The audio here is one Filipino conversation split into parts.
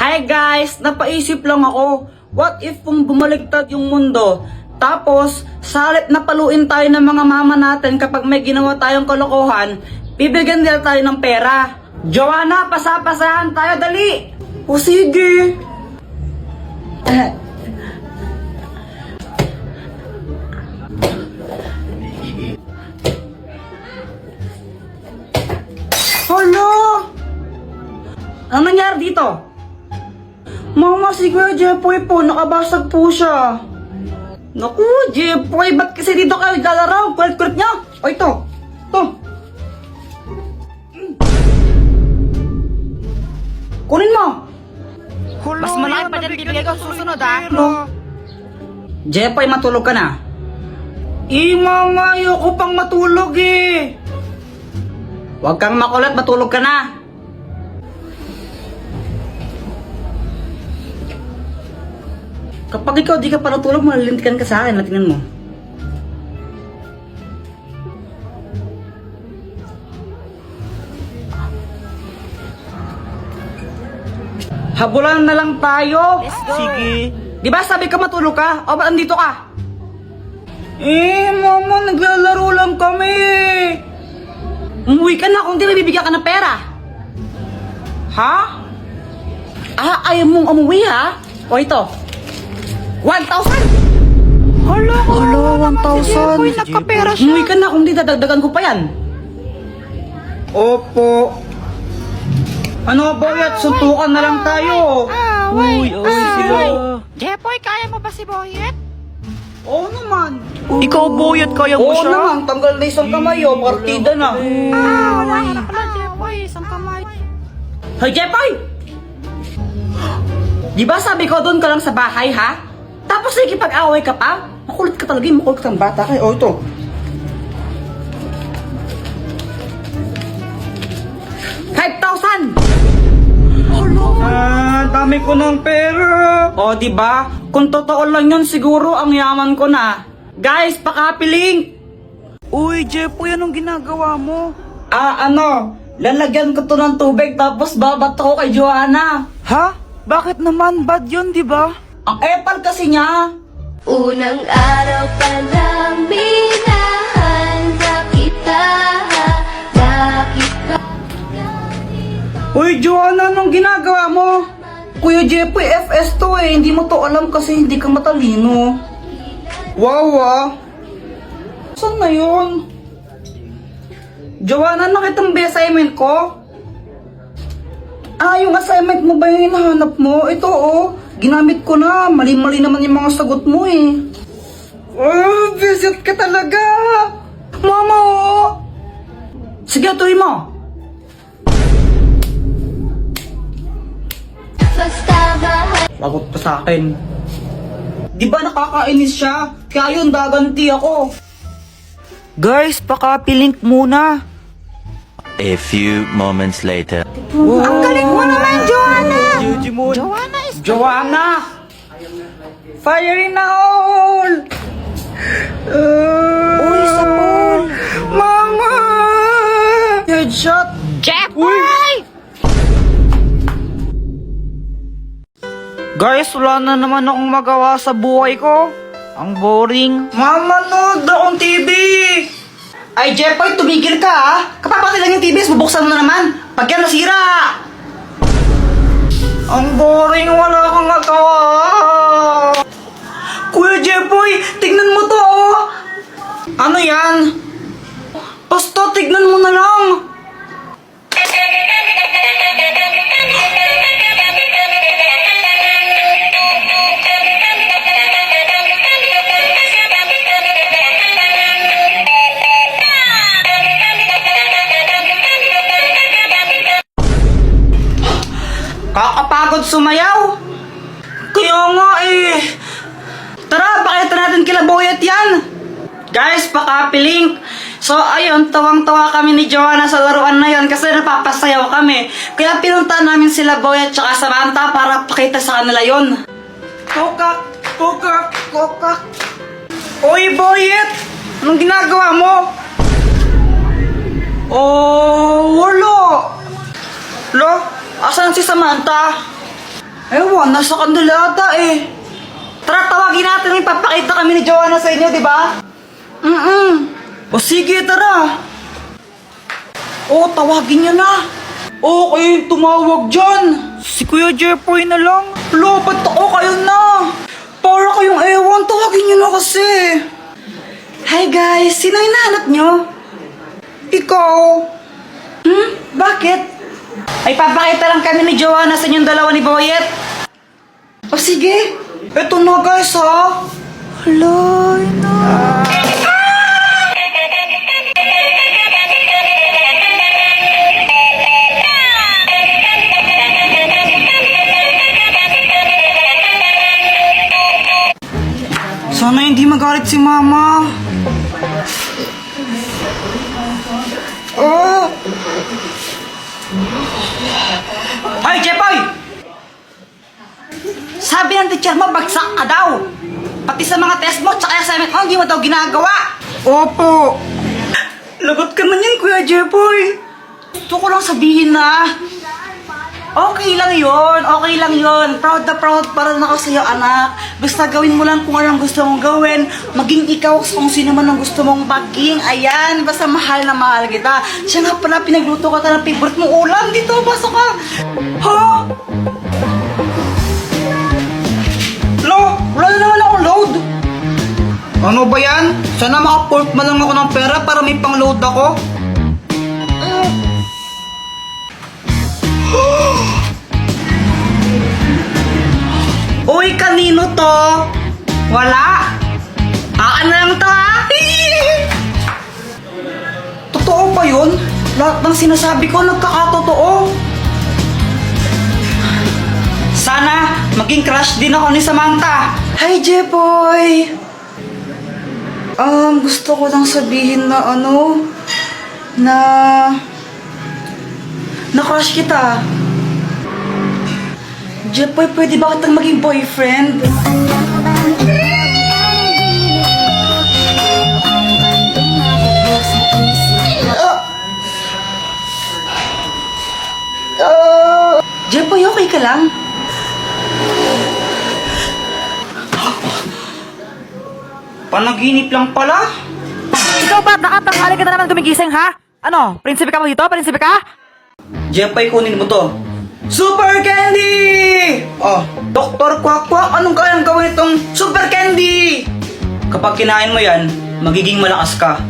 Hi guys! Napaisip lang ako, what if kung bumaligtad yung mundo? Tapos, sa halip na paluin tayo ng mga mama natin kapag may ginawa tayong kalokohan, bibigyan nila tayo ng pera. Joanna, pasapasahan tayo, dali! O sige! Hala! Anong nangyari dito? Mama, si Kuya Jepoy po, nakabasag po siya. Naku, Jepoy, ba't kasi dito kayo galaraw? Kulit-kulit niya. O ito, ito. Kunin mo. Mas malaki pa dyan bibigay ko susunod ha. Jepoy, matulog ka na. Mama, ayoko pang matulog eh. Huwag kang makulit, matulog ka na. Kapag ikaw di ka pa natulog, malalintikan ka sa akin. Tingnan mo. Habulan na lang tayo. Let's go. Sige. Di ba sabi ka matulog ka? O ba't andito ka? Mama, naglalaro lang kami. Umuwi ka na kung di nabibigyan ka ng pera. Ha? Ayaw mong umuwi ha? O ito. 1,000! Hala, 1,000. Uy, nagkapera siya. Umuwi ka na kung di dadagdagan ko pa yan. Opo. Ano ba yan? Suntukan na lang tayo. Uy, sila. Jepoy, kaya mo ba si Boyet? Oo naman. Ikaw, Boyet, kaya mo Oo siya? naman. Tanggal na isang kamay o. Partida na. Wala ka na pala, Jepoy. Isang kamay. Hoy, Jepoy! Di ba sabi ko doon ka lang sa bahay, ha? Tapos nakikipag-away ka pa? Makulit ka talaga, makulit kang bata ka. O, ito. ₱5,000! Dami ko ng pera. O, di ba? Kung totoo lang yun, siguro ang yaman ko na. Guys, pakapiling! Uy, Jepoy, anong ginagawa mo? Lalagyan ko to ng tubig tapos babato ko kay Joanna. Ha? Bakit naman? Bad yun, di ba? Ang epal kasi niya. Unang araw pa lang minahanda kita. Bakit ba? Uy, Joanna, anong ginagawa mo? Kuya Jepoy, FS to eh. Hindi mo to alam kasi hindi ka matalino. Wow, saan na yun? Joanna, nakita mo ba yung assignment ko? Yung assignment mo ba yung hinahanap mo? Ito oh, ginamit ko na. Mali-mali naman yung mga sagot mo eh. Oh, visit ka talaga. Mama oh. Sige, tuloy mo. Basta mahal Lagot pa sa akin. Di ba nakakainis siya? Kaya yun, daganti ako. Guys, pakapilink muna. A few moments later. Ang galing mo naman, Joanna! Joanna is... Joanna! Fire in the hole! Uy, sa pool! Mama! Headshot! Jepoy! Guys, wala na naman akong magawa sa buhay ko. Ang boring. Mama, nood akong TV! Ay, Jepoy, tumigil ka ha! Kapapatid lang yung TV, bubuksan mo na naman! Pag yan nasira! Ang boring, wala kang magawa! Kuya Jepoy, tignan mo to oh! Ano yan? Basta, tignan mo na lang! Kakapagod sumayaw. Kaya nga eh. Tara, pakita natin kila Boyet yan. Guys, pakapiling. So ayun, tawang-tawa kami ni Joanna sa laruan na yon kasi napapasayaw kami. Kaya pinunta namin sila Boyet tsaka Samantha para pakita sa kanila yon. Kokak, kokak, kokak. Oy Boyet, anong ginagawa mo? Oh, wala. Lo, asan si Samantha? Ewan, nasa kandila ata eh. Tara, tawagin natin, may papakita kami ni Joanna sa inyo, di ba? O sige, tara. O, tawagin niyo na. Okay, tumawag dyan. Si Kuya Jeffoy na lang. Lo, ba't ako kayo na? Para kayong ewan, tawagin niyo na kasi. Hi guys, sino yung nahanap niyo? Ikaw. Bakit? Ay, papakita lang kami ni Joanna sa inyong dalawa ni Boyet. O sige. Eto na guys ha. Hala, ina. Sana hindi magalit si Mama. Oh! Hoy, Jepoy! Sabi ng teacher mo, bagsak ka daw. Pati sa mga test mo, tsaka assignment mo, hindi mo daw ginagawa. Opo. Lagot ka man yan, Kuya Jepoy. Gusto ko lang sabihin na, okay lang yon. Proud na proud para na ako sa'yo, anak. Basta gawin mo lang kung anong gusto mong gawin. Maging ikaw kung sino man ang gusto mong maging. Ayan, basta mahal na mahal kita. Siya nga pala, pinagluto ka ng favorite mong ulam. Dito, pasok ka. Ha? Lo, wala na naman ako load. Ano ba yan? Sana maka-port man lang ako ng pera para may pang-load ako. Uy, kanino to? Wala. Ano lang to ha? Totoo ba yun? Lahat ng sinasabi ko nagkakatotoo. Sana maging crush din ako ni Samantha. Hi, Jepoy. Gusto ko lang sabihin na na crush kita. Jepoy, pwede ba kitang maging boyfriend? Jepoy, okay ka lang? Panaginip lang pala? Ikaw ba, nakatanghali ka na naman gumigising, ha? Ano, prinsipe ka mo dito? Prinsipe ka? Jepoy, kunin mo to. Super Candy! Oh, Dr. Quack-Quack, anong kayang gawin itong Super Candy? Kapag kinain mo yan, magiging malakas ka.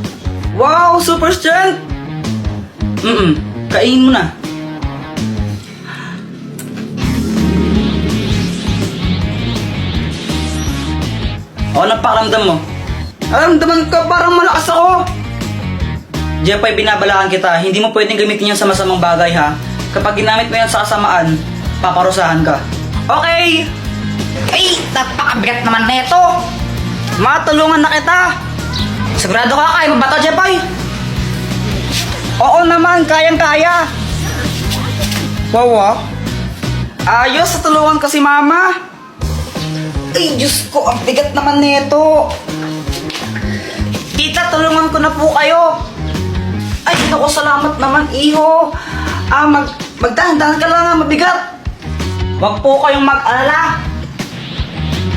Wow, super strength! Kainin mo na. O, anong pakiramdam mo? Aramdaman ka, parang malakas ako. Jepoy, binabalaan kita. Hindi mo pwedeng gamitin yan sa masamang bagay, ha? Kapag ginamit mo yan sa kasamaan, paparusahan ka. Okay! Ay, napakabigat naman na ito! Matulungan na kita! Sigurado ka, kaya mo ba ito, Jepoy? Oo naman, kayang-kaya! Wow, ayos, tulungan ko si Mama! Ay, Diyos ko, ang bigat naman nito! Tita, tulungan ko na po kayo! Ay, naku, salamat naman, iho! Magdahan-dahan ka lang, mabigat! Huwag po kayong mag-alala!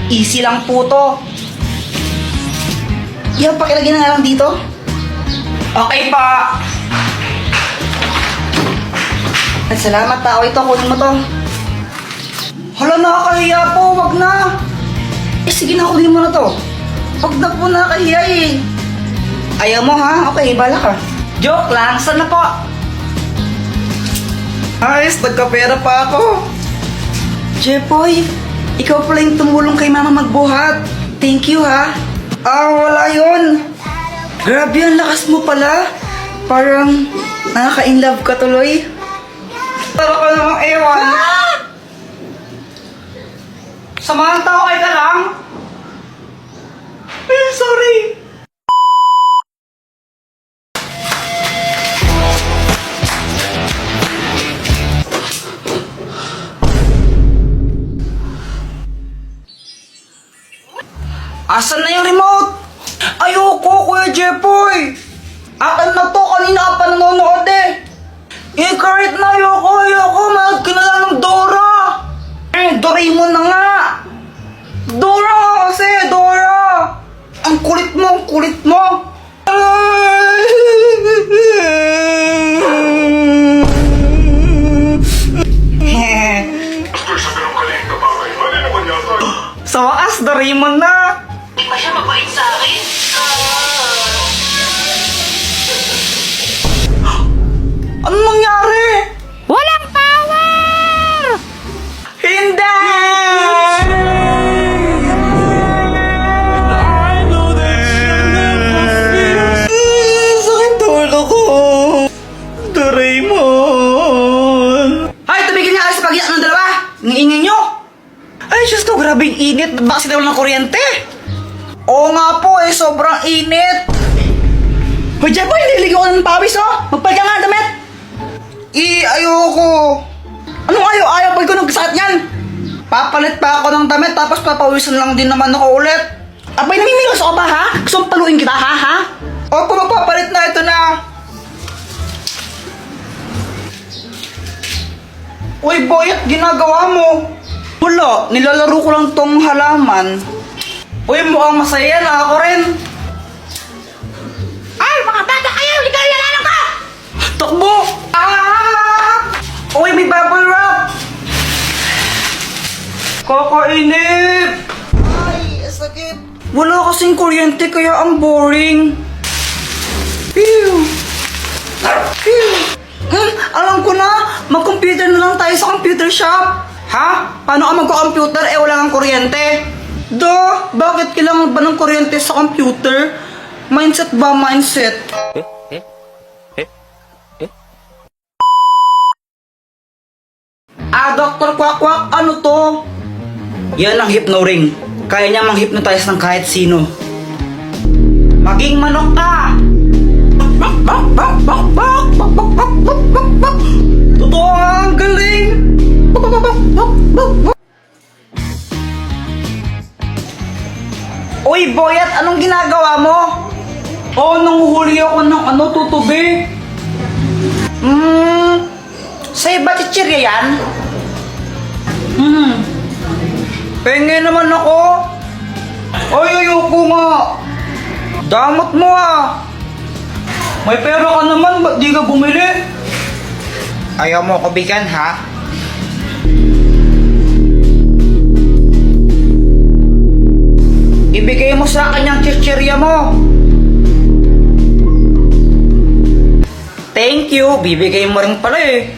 Easy lang po to! Yan, pakilagay na nga lang dito. Okay pa! At salamat, tao ito, kunin mo to. Hala, nakakahiya po, wag na! Sige na, kunin mo na to. Wag na po, nakakahiya eh. Ayaw mo ha? Okay, bala ka. Joke lang, sana po? Ayos, nagkapera pa ako. Jepoy, ikaw pala yung tumulong kay Mama magbuhat. Thank you ha. Wala yun. Grabe, ang lakas mo pala. Parang nakaka-inlove ka tuloy. Tara ka namang ewan. Samantha, okay ka lang? Ay, sorry. Asan na yung remote? Ayoko, Kuya Jepoy! Akin na to, kanina ka pa nanonood eh! Kahit na ayoko, mahal ka na lang ng Dora! Dora ang kulit mo. Sa wakas, Doraemon na. Di pa siya mabait sa akin. Anong nangyari? Walang power! Hindi! Sakit ulo ko. Doraemon. Hay, tumigil nga kayo sa pag-iyak ng dalawa. Ang nyo. Ay, Diyos ko, grabe yung init. Ba't ba kasi nawala ng kuryente? Oo nga po eh, sobrang init. Hoy, Jeboy, nililigo ko ng pawis oh. Magpalit ka nga ng damit. Ayoko. Anong ayaw? Ayaw pag ko nagsakit yan. Papalit pa ako ng damit tapos papawisan lang din naman ako ulit. Abay, namimilos ako ba ha? Gusto mong paluin kita ha? Opo, magpapalit na, ito na. Uy, Boyet, ginagawa mo? Wala, nilalaro ko lang tong halaman. Uy, mukhang masaya na ako rin. Ay, mga bata kayo! Ligaw na lang ka! Takbo! Uy, may bubble wrap! Kakainip! Ay, sakit! Wala kasing kuryente kaya ang boring. Phew! Phew! Alam ko na! Mag-computer na lang tayo sa computer shop! Ha? Paano ka magko-computer eh wala kang kuryente? Bakit kailangan ba ng kuryente sa computer? Mindset ba mindset? Dr. Quack, ano to? Yan ang hypno-ring. Kaya niya mang-hypnotize ng kahit sino. Maging manok ka! Totoo nga, ang galing! Uy, Boyet, anong ginagawa mo? Nanguhuli ako ng tutubi. Sa'yo ba chichirya yan? Pengen naman ako. Ay, ayoko nga. Damot mo ah. May pera ka naman, ba't di ka bumili? Ayaw mo ko bigyan ha? Ibigay mo sa akin yung chichirya mo. Thank you, bibigay mo rin pala eh.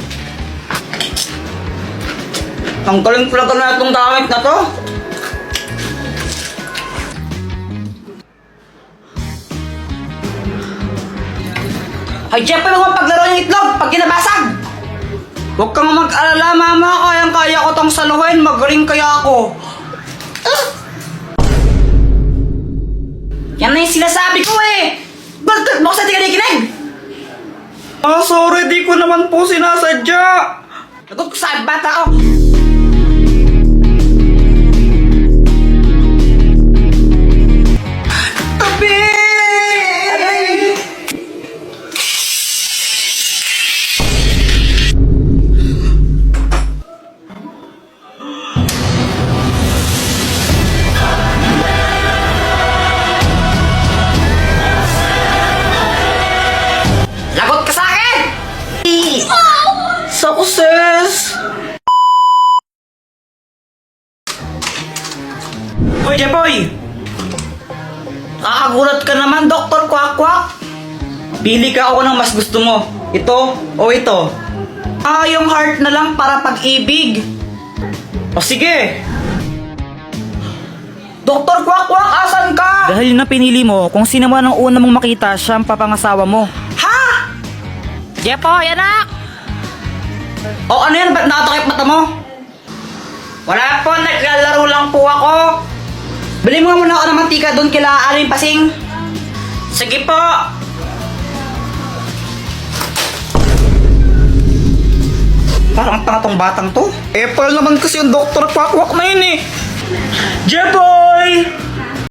Ang galing talaga na itong gamit na to. Ay, Jeff, ano nga paglaro ng itlog pag kinabasag? Huwag kang mag-alala, mama. Kayang-kaya ko tong saluhin. Magaling kaya ako. Yan na yung sinasabi ko eh. Bakit mo kasi di ka nakikinig? Sorry, di ko naman po sinasadya. Lagot ko sa bata ko. Tabi! Lagot ka sa akin! Success! Hoy, Jepoy! Nakakagulat ka naman, Dr. Quack. Pili ka ako ng mas gusto mo. Ito o ito. Yung heart na lang para pag-ibig. O sige. Dr. Quack, asan ka? Dahil yun na pinili mo, kung sino man ang una mong makita, siya ang papangasawa mo. Ha? Jepoy, anak! O ano yan? Ba't nakatakip mata mo? Wala po, naglalaro lang po ako. Bili mo nga muna ako ng mantika doon kila Aling Pasing. Sige po. Parang tanga tong batang to. Apple naman kasi yung Dr. Quack na yun eh. Jeboy!